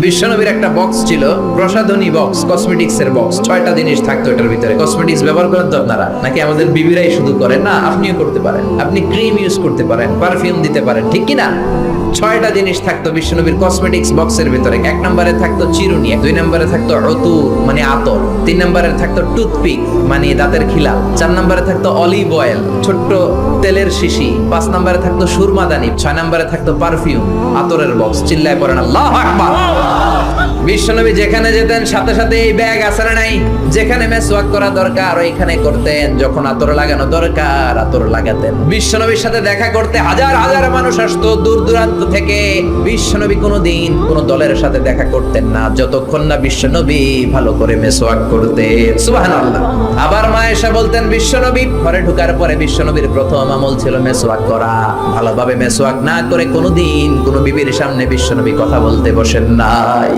বিশ্বনবীর একটা বক্স ছিল, প্রসাধনী বক্স, কসমেটিক্স এর বক্স। 6টা জিনিস থাকতো এটার ভিতরে। কসমেটিক্স ব্যবহার করেন তো আপনারা, নাকি আমাদের বিবিরাই শুধু করেন? না, আপনিও করতে পারেন। আপনি ক্রিম ইউজ করতে পারেন, পারফিউম দিতে পারেন, ঠিক কি না? 6টা জিনিস থাকতো বিশ্বনবীর কসমেটিক্স বক্সের ভিতরে। 1 নম্বরে থাকতো চিরুনি, 2 নম্বরে থাকতো অতুর মানে আতর, 3 নম্বরে থাকতো টুথপিক মানে দাঁতের খিলা, 4 নম্বরে থাকতো অলিভ অয়েল ছোট্ট তেলের শিশি, 5 নম্বরে থাকতো সুরমাদানি, 6 নম্বরে থাকতো পারফিউম, আতরের বক্স। চিল্লায় পড়েন আল্লাহু আকবার। বিশ্বনবী যেখানে যেতেন সাথে সাথে এই ব্যাগ আছে না নাই? যেখানে মেসওয়াক করা দরকার ওইখানে করতেন, যখন আতর লাগানো দরকার আতর লাগাতেন। বিশ্বনবীর সাথে দেখা করতে হাজার হাজার মানুষ আসতো দূর দূরান্ত থেকে। বিশ্বনবী কোনোদিন কোনো দলের সাথে দেখা করতেন না যতক্ষণ না বিশ্বনবী ভালো করে মেসওয়াক করতেন। সুবহানাল্লাহ। আবার মা এসে বলতেন, বিশ্বনবী ঘরে ঢোকার পরে বিশ্বনবীর প্রথম আমল ছিল মেসওয়াক করা। ভালোভাবে মেসওয়াক না করে কোনোদিন কোনো বিবির সামনে বিশ্বনবী কথা বলতে বসেন নাই।